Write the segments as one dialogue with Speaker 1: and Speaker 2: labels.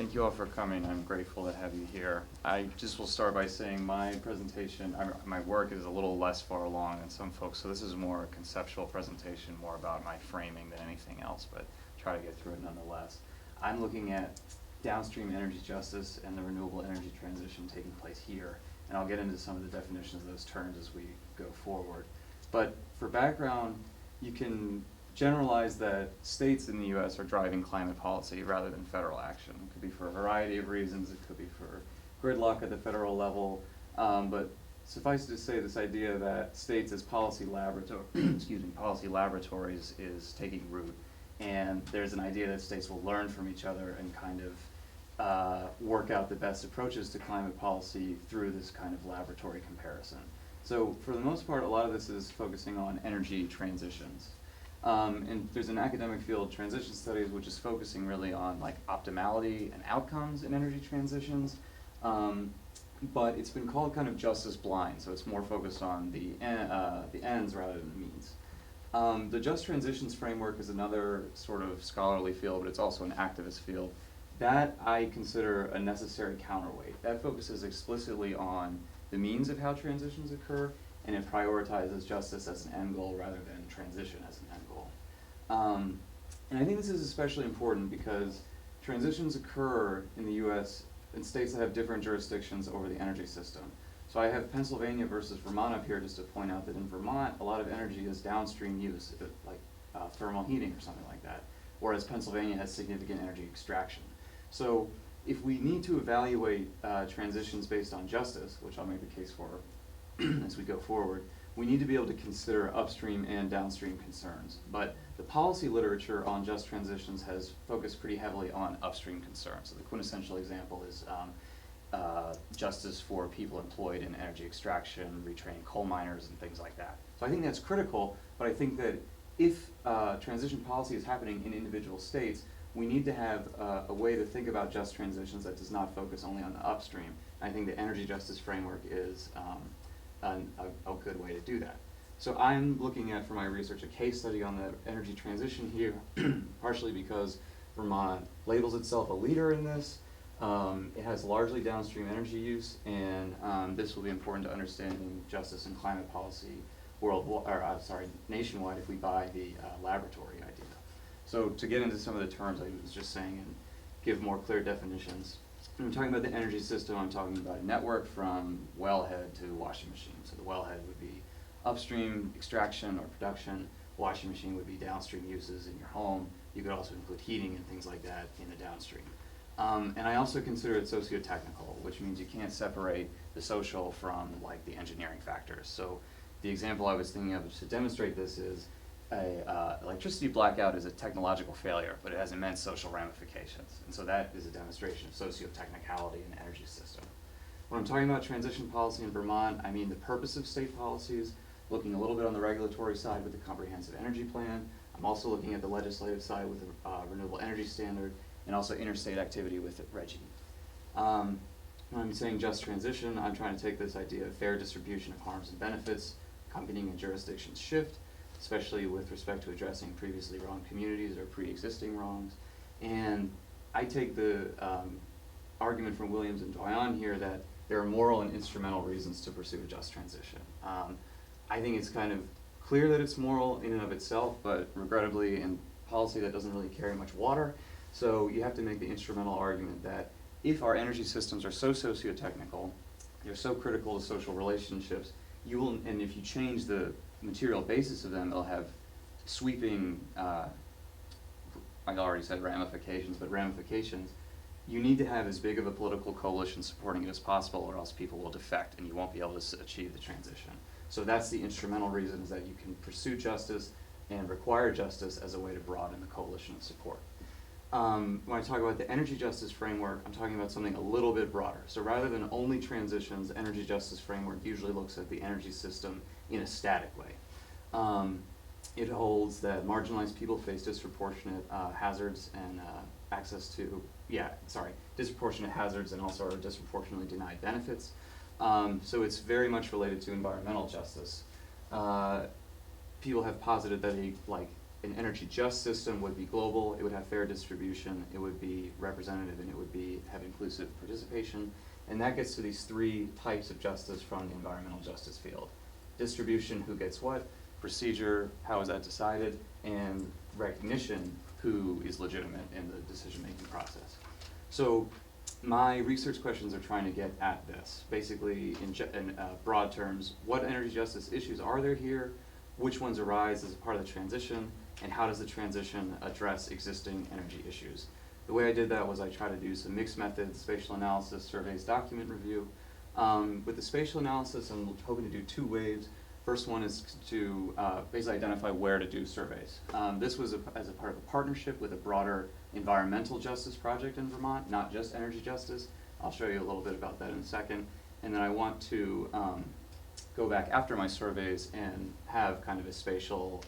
Speaker 1: Thank you all for coming. I'm grateful to have you here. I just will start by saying my presentation, my work is a little less far along than some folks, so this is more a conceptual presentation, more about my framing than anything else, but try to get through it nonetheless. I'm looking at downstream energy justice and the renewable energy transition taking place here, and I'll get into some of the definitions of those terms as we go forward. But for background, you can generalize that states in the U.S. are driving climate policy rather than federal action. It could be for a variety of reasons. It could be for gridlock at the federal level, but suffice it to say, this idea that states as policy policy laboratories is taking root, and there's an idea that states will learn from each other and kind of work out the best approaches to climate policy through this kind of laboratory comparison. So for the most part, a lot of this is focusing on energy transitions. And there's an academic field, transition studies, which is focusing really on like optimality and outcomes in energy transitions. But it's been called kind of justice blind, so it's more focused on the ends rather than the means. The just transitions framework is another sort of scholarly field, but it's also an activist field. That I consider a necessary counterweight. That focuses explicitly on the means of how transitions occur, and it prioritizes justice as an end goal rather than transition as an end goal. And I think this is especially important because transitions occur in the U.S. in states that have different jurisdictions over the energy system. So I have Pennsylvania versus Vermont up here just to point out that in Vermont, a lot of energy is downstream use, like thermal heating or something like that, whereas Pennsylvania has significant energy extraction. So if we need to evaluate transitions based on justice, which I'll make the case for as we go forward, we need to be able to consider upstream and downstream concerns. But the policy literature on just transitions has focused pretty heavily on upstream concerns. So the quintessential example is justice for people employed in energy extraction, retraining coal miners, and things like that. So I think that's critical, but I think that if transition policy is happening in individual states, we need to have a way to think about just transitions that does not focus only on the upstream. And I think the energy justice framework is a good way to do that. So I'm looking at, for my research, a case study on the energy transition here, partially because Vermont labels itself a leader in this. It has largely downstream energy use, and this will be important to understanding justice and climate policy nationwide if we buy the laboratory idea. So to get into some of the terms I was just saying and give more clear definitions, when I'm talking about the energy system, I'm talking about a network from wellhead to washing machine. So the wellhead would be upstream extraction or production. Washing machine would be downstream uses in your home. You could also include heating and things like that in the downstream. And I also consider it socio-technical, which means you can't separate the social from like the engineering factors. So the example I was thinking of to demonstrate this is electricity blackout is a technological failure, but it has immense social ramifications. And so that is a demonstration of socio-technicality in the energy system. When I'm talking about transition policy in Vermont, I mean the purpose of state policies, looking a little bit on the regulatory side with the Comprehensive Energy Plan. I'm also looking at the legislative side with the Renewable Energy Standard, and also interstate activity with RGGI. When I'm saying just transition, I'm trying to take this idea of fair distribution of harms and benefits, accompanying a jurisdiction's shift, especially with respect to addressing previously wronged communities or pre-existing wrongs. And I take the argument from Williams and Doyon here that there are moral and instrumental reasons to pursue a just transition. I think it's kind of clear that it's moral in and of itself, but regrettably in policy that doesn't really carry much water. So you have to make the instrumental argument that if our energy systems are so socio-technical, they're so critical to social relationships, and if you change the material basis of them, they'll have sweeping, I already said ramifications, but ramifications. You need to have as big of a political coalition supporting it as possible, or else people will defect and you won't be able to achieve the transition. So that's the instrumental reason, is that you can pursue justice and require justice as a way to broaden the coalition of support. When I talk about the energy justice framework, I'm talking about something a little bit broader. So rather than only transitions, the energy justice framework usually looks at the energy system in a static way. It holds that marginalized people face disproportionate hazards and disproportionate hazards and also are disproportionately denied benefits. So it's very much related to environmental justice. People have posited that an energy just system would be global, it would have fair distribution, it would be representative, and it would have inclusive participation. And that gets to these three types of justice from the environmental justice field. Distribution, who gets what, procedure, how is that decided, and recognition, who is legitimate in the decision-making process. So my research questions are trying to get at this. Basically, in broad terms, what energy justice issues are there here, which ones arise as a part of the transition, and how does the transition address existing energy issues? The way I did that was I tried to do some mixed methods, spatial analysis, surveys, document review. With the spatial analysis, I'm hoping to do two waves. First one is to basically identify where to do surveys. This was as a part of a partnership with a broader environmental justice project in Vermont, not just energy justice. I'll show you a little bit about that in a second. And then I want to go back after my surveys and have kind of a spatial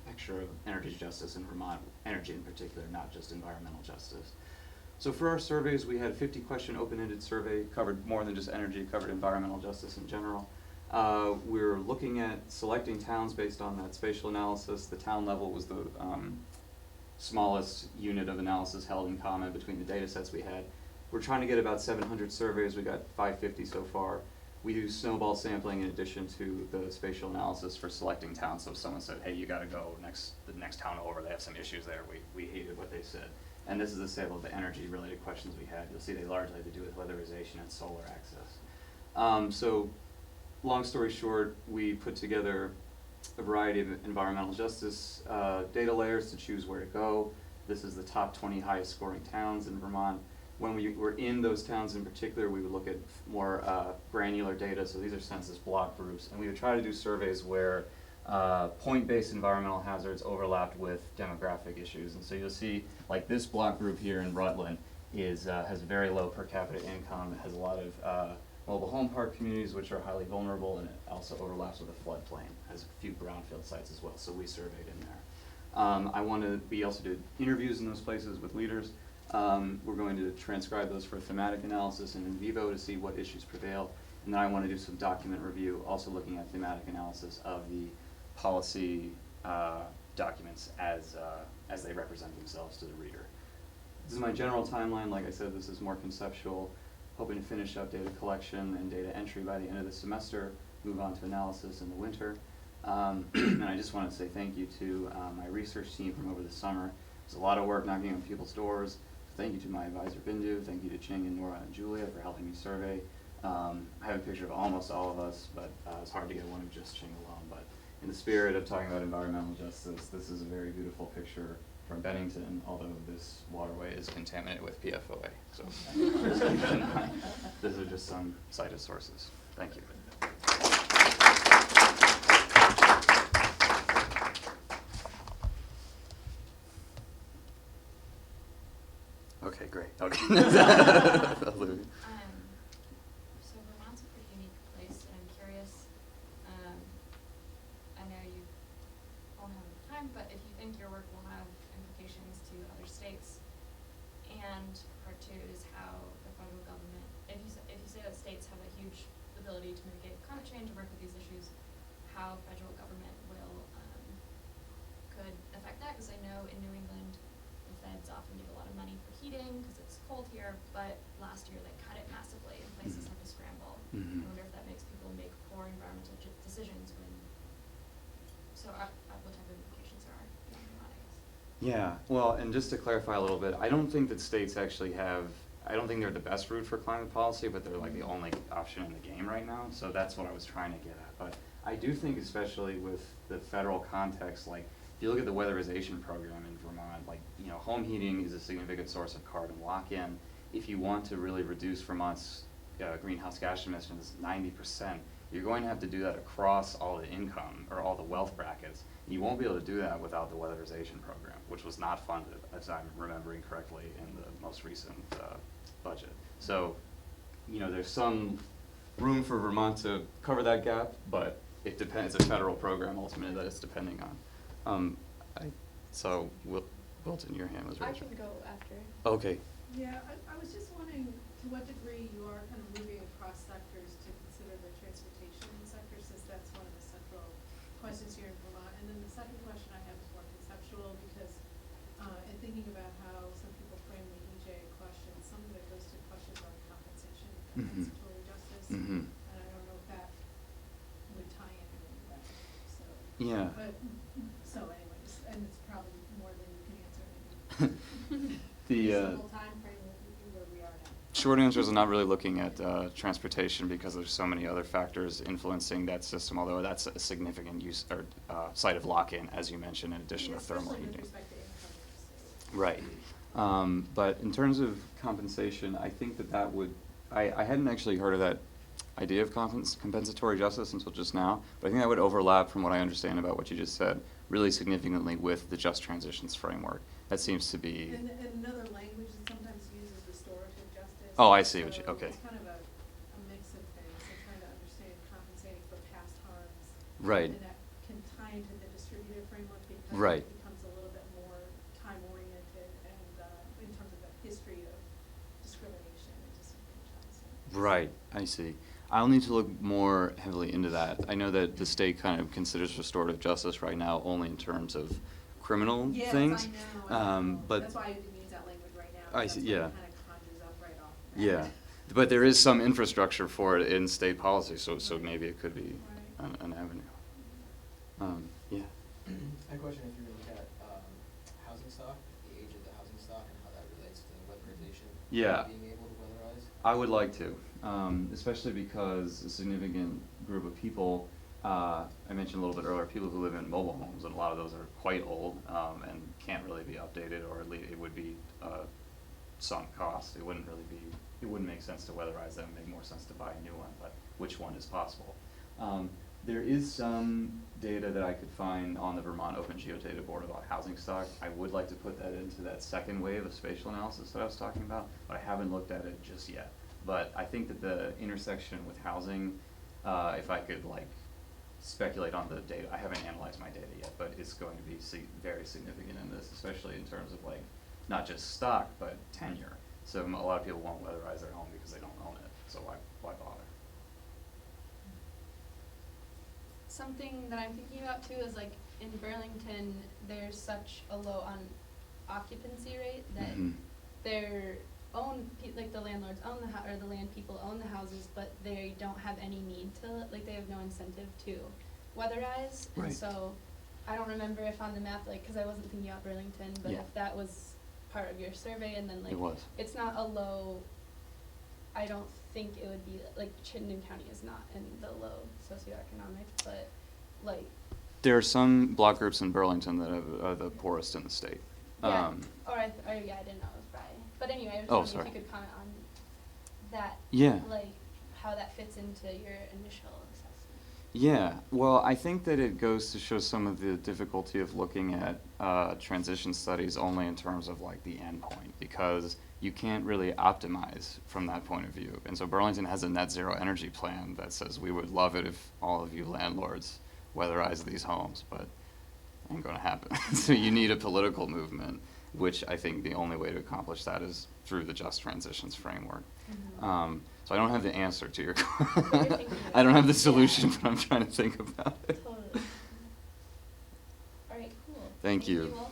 Speaker 1: picture of energy justice in Vermont, energy in particular, not just environmental justice. So for our surveys, we had a 50-question open-ended survey, covered more than just energy, covered environmental justice in general. We're looking at selecting towns based on that spatial analysis. The town level was the smallest unit of analysis held in common between the data sets we had. We're trying to get about 700 surveys. We got 550 so far. We use snowball sampling in addition to the spatial analysis for selecting towns. So if someone said, hey, you got to go the next town over, they have some issues there, we hated what they said. And this is a sample of the energy related questions we had. You'll see they largely had to do with weatherization and solar access. So long story short, we put together a variety of environmental justice data layers to choose where to go. This is the top 20 highest scoring towns in Vermont. When we were in those towns in particular, we would look at more granular data. So these are census block groups. And we would try to do surveys where point-based environmental hazards overlapped with demographic issues. And so you'll see, like this block group here in Rutland has very low per capita income. It has a lot of mobile home park communities which are highly vulnerable, and it also overlaps with a floodplain. Has a few brownfield sites as well, so we surveyed in there. We also did interviews in those places with leaders. We're going to transcribe those for thematic analysis and in vivo to see what issues prevail. And then I want to do some document review, also looking at thematic analysis of the policy documents as they represent themselves to the reader. This is my general timeline. Like I said, this is more conceptual. Hoping to finish up data collection and data entry by the end of the semester, move on to analysis in the winter. And I just want to say thank you to my research team from over the summer. There's a lot of work knocking on people's doors. Thank you to my advisor Bindu, thank you to Ching and Nora and Julia for helping me survey. I have a picture of almost all of us, but it's hard to get one of just Ching alone. But in the spirit of talking about environmental justice, this is a very beautiful picture from Bennington, although this waterway is contaminated with PFOA. So just keep that in mind. These are just some cited sources. Thank you. Okay, great. Okay.
Speaker 2: So Vermont's a pretty unique place, and I'm curious, I know you won't have time, but if you think your work will have implications to other states, and part two is how the federal government, if you say that states have a huge ability to mitigate climate change and work with these issues, how federal government could affect that, because I know in New England, the feds often give a lot of money for heating because it's cold here, but last year they cut it massively and places had to scramble. I wonder if that makes people make poor environmental decisions what type of implications there are beyond Vermont, I guess.
Speaker 1: Yeah, well, and just to clarify a little bit, I don't think that states actually I don't think they're the best route for climate policy, but they're like the only option in the game right now, so that's what I was trying to get at. But I do think, especially with the federal context, like, if you look at the weatherization program in Vermont, like, you know, home heating is a significant source of carbon lock-in. If you want to really reduce Vermont's greenhouse gas emissions 90%, you're going to have to do that across all the income or all the wealth brackets. You won't be able to do that without the weatherization program, which was not funded, as I'm remembering correctly, in the most recent budget. So, you know, there's some room for Vermont to cover that gap, but it depends. It's a federal program ultimately that it's depending on. Wilton, your hand was raised.
Speaker 3: I can go after.
Speaker 1: Okay.
Speaker 4: Yeah, I was just wondering to what degree you are kind of moving across sectors to consider the transportation sector, since that's one of the central questions here in Vermont. And then the second question I have is more conceptual. conceptual because, in thinking about how some people frame the EJ question, some of it goes to questions on compensation, compensatory justice.
Speaker 1: Mhm.
Speaker 4: And I don't know if that would tie in any way, so.
Speaker 1: Yeah.
Speaker 4: But, so anyways, and it's probably more than you can answer maybe. Simple time frame where we are now.
Speaker 1: Short answer is I'm not really looking at transportation because there's so many other factors influencing that system, although that's a significant use or site of lock-in, as you mentioned, in addition to thermal
Speaker 4: Especially with
Speaker 1: heating.
Speaker 4: respect to income in the state.
Speaker 1: Right. But in terms of compensation, I think that would, I hadn't actually heard of that idea of compensatory justice until just now, but I think that would overlap from what I understand about what you just said really significantly with the just transitions framework. That seems to be.
Speaker 4: And another language that sometimes uses restorative justice.
Speaker 1: Oh, I see what you,
Speaker 4: So
Speaker 1: okay.
Speaker 4: it's kind of a mix of things, and trying to understand compensating for past harms.
Speaker 1: Right.
Speaker 4: And that can tie into the distributive framework because
Speaker 1: Right.
Speaker 4: it becomes a little bit more time-oriented and, in terms of the history of discrimination and disenfranchisement.
Speaker 1: Right, I see. I'll need to look more heavily into that. I know that the state kind of considers restorative justice right now only in terms of criminal things.
Speaker 4: Yes, I know.
Speaker 1: But
Speaker 4: That's why I didn't use that language right now.
Speaker 1: I
Speaker 4: That's
Speaker 1: see,
Speaker 4: what
Speaker 1: yeah.
Speaker 4: kind of conjures up right off the
Speaker 1: Yeah,
Speaker 4: bat.
Speaker 1: but there is some infrastructure for it in state policy, so maybe it could be
Speaker 4: Right.
Speaker 1: an avenue. Yeah.
Speaker 3: I have a question if you're gonna look at housing stock, the age of the housing stock and how that relates to weatherization.
Speaker 1: Yeah.
Speaker 3: Being able to weatherize.
Speaker 1: I would like to, especially because a significant group of people, I mentioned a little bit earlier, people who live in mobile homes, and a lot of those are quite old and can't really be updated, or at least it would be sunk cost. It wouldn't make sense to weatherize them. It'd make more sense to buy a new one, but which one is possible? There is some data that I could find on the Vermont Open Geodata Board about housing stock. I would like to put that into that second wave of spatial analysis that I was talking about, but I haven't looked at it just yet. But I think that the intersection with housing, if I could like speculate on the data, I haven't analyzed my data yet, but it's going to be very significant in this, especially in terms of like not just stock, but tenure. So a lot of people won't weatherize their home because they don't own it, so why bother?
Speaker 2: Something that I'm thinking about too is like in Burlington, there's such a low occupancy rate that
Speaker 1: Mhm.
Speaker 2: their own like the landlords own the or the land people own the houses, but they don't have any need to, like they have no incentive to weatherize.
Speaker 1: Right.
Speaker 2: And so I don't remember if on the map, like, because I wasn't thinking about Burlington, but
Speaker 1: Yeah.
Speaker 2: if that was part of your survey, and then like
Speaker 1: It was.
Speaker 2: it's not a low. I don't think it would be like Chittenden County is not in the low socioeconomic, but like.
Speaker 1: There are some block groups in Burlington that are the poorest in the state.
Speaker 2: Yeah. Or yeah, I didn't know it was by. But anyway, I was
Speaker 1: Oh,
Speaker 2: wondering
Speaker 1: sorry.
Speaker 2: if you could comment on that.
Speaker 1: Yeah.
Speaker 2: Like how that fits into your initial assessment.
Speaker 1: Yeah, well, I think that it goes to show some of the difficulty of looking at transition studies only in terms of like the end point, because you can't really optimize from that point of view. And so Burlington has a net zero energy plan that says we would love it if all of you landlords weatherize these homes, but ain't gonna happen. So you need a political movement, which I think the only way to accomplish that is through the Just Transitions framework.
Speaker 2: Mm-hmm.
Speaker 1: So I don't have the answer to your
Speaker 2: But you're thinking of
Speaker 1: I don't have the
Speaker 2: it.
Speaker 1: solution,
Speaker 2: Yeah.
Speaker 1: but I'm trying to think about it.
Speaker 2: Totally. All right, cool.
Speaker 1: Thank you.
Speaker 2: all